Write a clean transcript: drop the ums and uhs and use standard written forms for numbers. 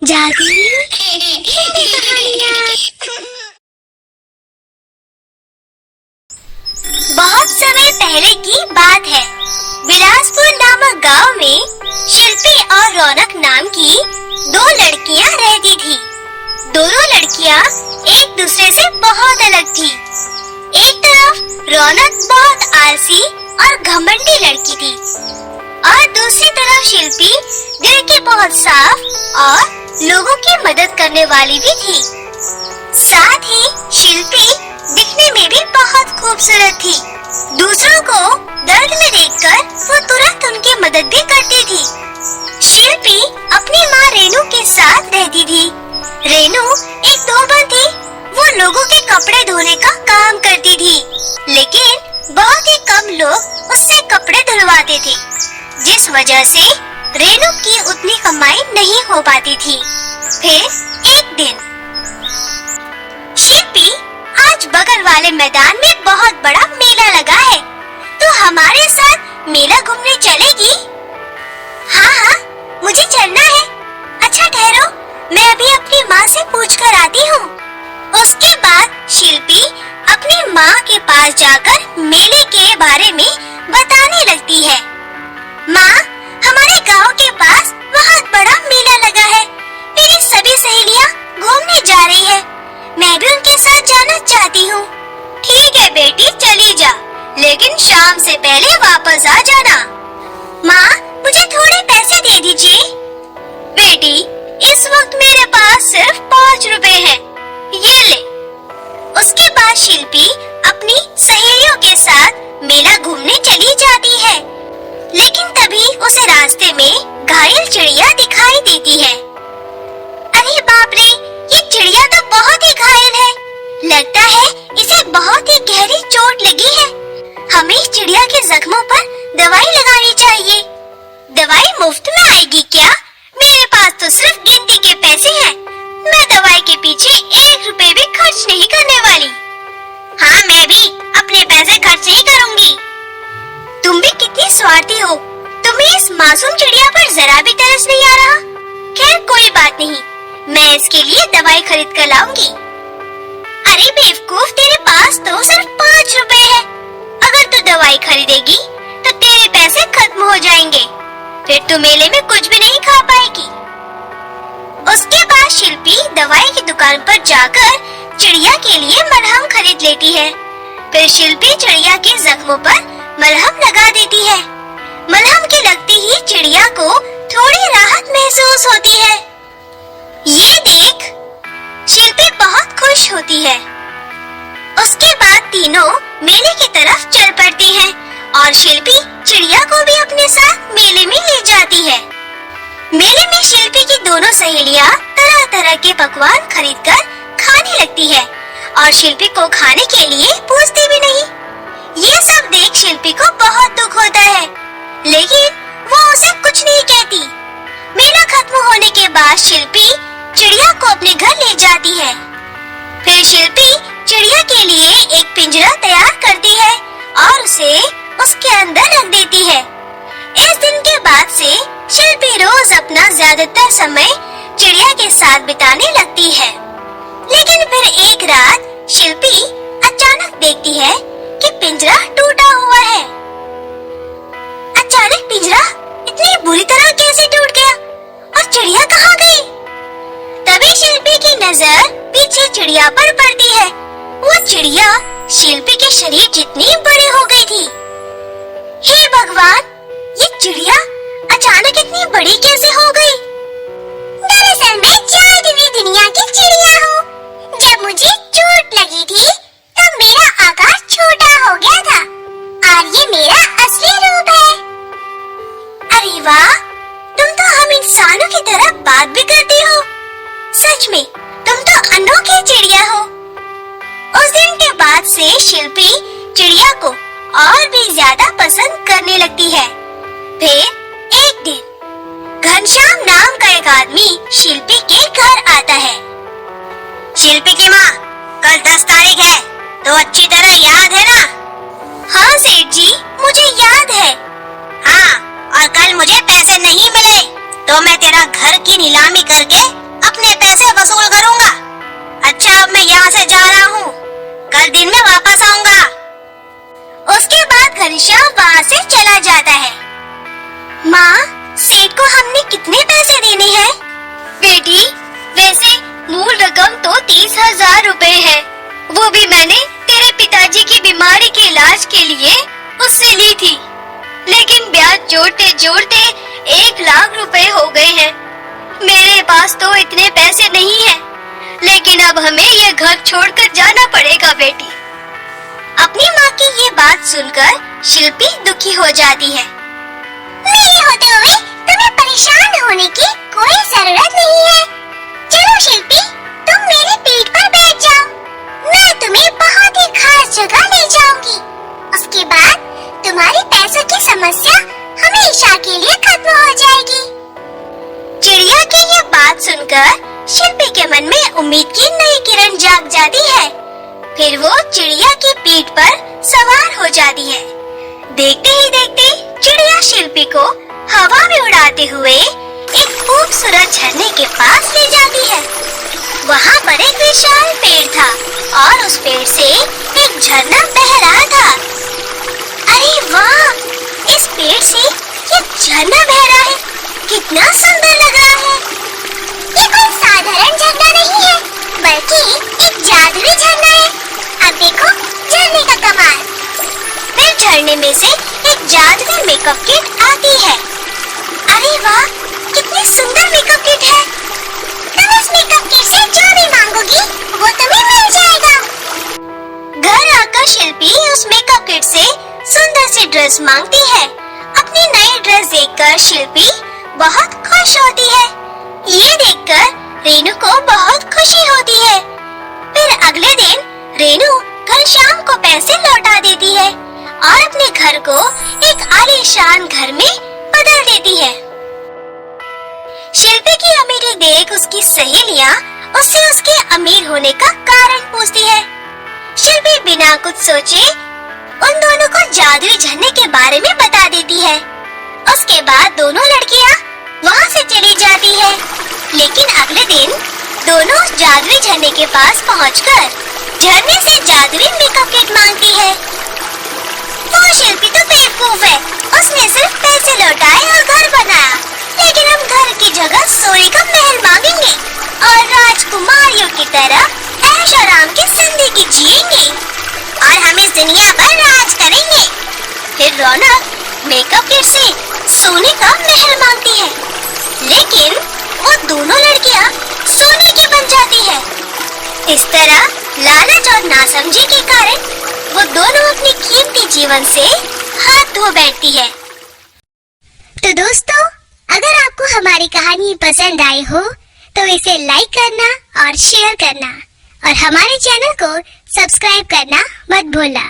जादू बहुत समय पहले की बात है। बिलासपुर नामक गांव में शिल्पी और रौनक नाम की दो लड़कियां रहती थी। दोनों लड़कियां एक दूसरे से बहुत अलग थी। एक तरफ रौनक बहुत आलसी और घमंडी लड़की थी और दूसरी तरफ शिल्पी दिल की बहुत साफ और लोगों की मदद करने वाली भी थी। साथ ही शिल्पी दिखने में भी बहुत खूबसूरत थी। दूसरों को दर्द में देखकर वो तुरंत उनकी मदद भी करती थी। शिल्पी अपनी माँ रेनू के साथ रहती थी। रेनू एक धोबन थी। वो लोगों के कपड़े धोने का काम करती थी, लेकिन बहुत ही कम लोग उससे कपड़े धुलवाते थे, जिस वजह से रेनू की उतनी कमाई नहीं हो पाती थी। फिर एक दिन शिल्पी, आज बगल वाले मैदान में बहुत बड़ा मेला लगा है, तो हमारे साथ मेला घूमने चलेगी? हाँ, मुझे चलना है। अच्छा ठहरो, मैं अभी अपनी माँ से पूछ कर आती हूँ। उसके बाद शिल्पी अपनी माँ के पास जाकर मेले के बारे में बताने लगती है। माँ, हमारे गांव के पास बहुत बड़ा मेला लगा है। मेरी सभी सहेलियाँ घूमने जा रही है। मैं भी उनके साथ जाना चाहती हूँ। ठीक है बेटी, चली जा, लेकिन शाम से पहले वापस आ जाना। माँ, मुझे थोड़े पैसे दे दीजिए। बेटी, इस वक्त मेरे पास सिर्फ 5 रुपए हैं। ये ले। उसके बाद शिल्पी अपनी सहेलियों के साथ मेला घूमने चली जाती है, लेकिन तभी उसे रास्ते में घायल चिड़िया दिखाई देती है। अरे बाप रे, ये चिड़िया तो बहुत ही घायल है। लगता है इसे बहुत ही गहरी चोट लगी है। हमें इस चिड़िया के जख्मों पर दवाई लगानी चाहिए। दवाई मुफ्त में आएगी क्या? मेरे पास तो सिर्फ गिनती के पैसे हैं। मैं दवाई के पीछे 1 रुपए भी खर्च नहीं करने वाली। हाँ, मैं भी अपने पैसे खर्च नहीं करूँगी। तुम भी कितनी स्वार्थी हो। तुम्हें इस मासूम चिड़िया पर जरा भी तरस नहीं आ रहा? खैर कोई बात नहीं, मैं इसके लिए दवाई खरीद कर लाऊंगी। अरे बेवकूफ, तेरे पास तो सिर्फ 5 रुपए है। अगर तू दवाई खरीदेगी तो तेरे पैसे खत्म हो जाएंगे। फिर तू मेले में कुछ भी नहीं खा पाएगी। उसके बाद शिल्पी दवाई की दुकान पर जाकर चिड़िया के लिए मलहम खरीद लेती है। फिर शिल्पी चिड़िया के जख्मों पर मलहम लगा देती है। मलहम के लगते ही चिड़िया को थोड़ी राहत महसूस होती है। ये देख, शिल्पी बहुत खुश होती है। उसके बाद तीनों मेले की तरफ चल पड़ती हैं और शिल्पी चिड़िया को भी अपने साथ मेले में ले जाती है। मेले में शिल्पी की दोनों सहेलियां तरह तरह के पकवान खरीदकर खाने लगती है और शिल्पी को खाने के लिए पूछती भी नहीं। ये सब देख शिल्पी को बहुत दुख होता है, लेकिन वो उसे कुछ नहीं कहती। मेला खत्म होने के बाद शिल्पी चिड़िया को अपने घर ले जाती है। फिर शिल्पी चिड़िया के लिए एक पिंजरा तैयार करती है और उसे उसके अंदर रख देती है। इस दिन के बाद से शिल्पी रोज अपना ज्यादातर समय चिड़िया के साथ बिताने लगती है। लेकिन फिर एक रात शिल्पी अचानक देखती है कि पिंजरा टूटा हुआ है। अचानक पिंजरा इतनी बुरी तरह कैसे टूट गया और चिड़िया कहाँ गई? तभी शिल्पी की नजर पीछे चिड़िया पर पड़ती है। वो चिड़िया शिल्पी के शरीर जितनी बड़ी हो गई थी। हे भगवान, ये चिड़िया अचानक इतनी बड़ी कैसे हो गई? दरअसल मैं जादुई दुनिया की चिड़िया हूँ। जब मुझे चोट लगी थी तब मेरा आकार छोटा हो गया था और ये मेरा असली रूप है। अरे वाह, तुम तो हम इंसानों की तरह बात भी करती हो। सच में तुम तो अनोखी चिड़िया हो। उस दिन के बाद से शिल्पी चिड़िया को और भी ज्यादा पसंद करने लगती है। फिर एक दिन घनश्याम नाम का एक आदमी शिल्पी के घर आता है। शिल्पी की माँ, कल 10 तारीख है, तो अच्छी तरह याद है ना? हाँ सेठ जी, मुझे याद है। हाँ, और कल मुझे पैसे नहीं मिले तो मैं तेरा घर की नीलामी करके वो भी मैंने तेरे पिताजी की बीमारी के इलाज के लिए उससे ली थी, लेकिन ब्याज जोड़ते जोड़ते 1 लाख रुपए हो गए हैं। मेरे पास तो इतने पैसे नहीं हैं, लेकिन अब हमें ये घर छोड़कर जाना पड़ेगा बेटी। अपनी माँ की ये बात सुनकर शिल्पी दुखी हो जाती है। मेरे होते हुए तुम्हें परेशान होने की कोई जरूरत नहीं है। चलो शिल्पी, तुम मेरे पीठ पर बैठ जाओ, मैं तुम्हें बहुत ही खास जगह ले जाऊंगी। उसके बाद तुम्हारी पैसों की समस्या हमेशा के लिए खत्म हो जाएगी। चिड़िया की ये बात सुनकर शिल्पी के मन में उम्मीद की नई किरण जाग जाती है। फिर वो चिड़िया की पीठ पर सवार हो जाती है। देखते ही देखते चिड़िया शिल्पी को हवा में उड़ाते हुए एक खूबसूरत झरने के पास ले जाती है। वहाँ पर एक विशाल पेड़ था और उस पेड़ से एक झरना बह रहा था। अरे वाह, इस पेड़ से ये झरना बह रहा है, कितना सुंदर लग रहा है। ये कोई साधारण झरना नहीं है, बल्कि एक जादुई झरना है। अब देखो झरने का कमाल। फिर झरने में से एक जादुई मेकअप किट आती है। अरे वाह, कितनी सुंदर मेकअप किट है। तुम इस मेकअप किट से जो भी मांगोगी वो तुम्हें मिल जाएगा। घर आकर शिल्पी उस मेकअप किट से सुंदर सी ड्रेस मांगती है। अपनी नई ड्रेस देखकर शिल्पी बहुत खुश होती है। ये देखकर रेनू को बहुत खुशी होती है। फिर अगले दिन रेनू घनश्याम को पैसे लौटा देती है और अपने घर को एक आलीशान घर में बदल देती है। शिल्पी की अमीरी देख उसकी सहेलियां उससे उसके अमीर होने का कारण पूछती है। शिल्पी बिना कुछ सोचे उन दोनों को जादुई झरने के बारे में बता देती है। उसके बाद दोनों लड़कियां वहाँ से चली जाती है। लेकिन अगले दिन दोनों उस जादुई झरने के पास पहुंचकर झरने से जादुई मेकअप किट मांगती है। वो शिल्पी तो बेवकूफ है, उसने सिर्फ पैसे लौटाए और घर बनाया। लेकिन हम घर की जगह सोने का महल मांगेंगे और राजकुमारियों की तरह ऐश आराम की जिंदगी जिएंगे और हम इस दुनिया पर राज करेंगे। फिर रौनक मेकअप किट से सोने का महल मांगती है, लेकिन वो दोनों लड़कियां सोने की बन जाती है। इस तरह लालच और नासमझी के कारण वो दोनों अपने कीमती जीवन से हाथ धो बैठती है। तो दोस्तों, अगर आपको हमारी कहानी पसंद आई हो तो इसे लाइक करना और शेयर करना और हमारे चैनल को सब्सक्राइब करना मत भूलना।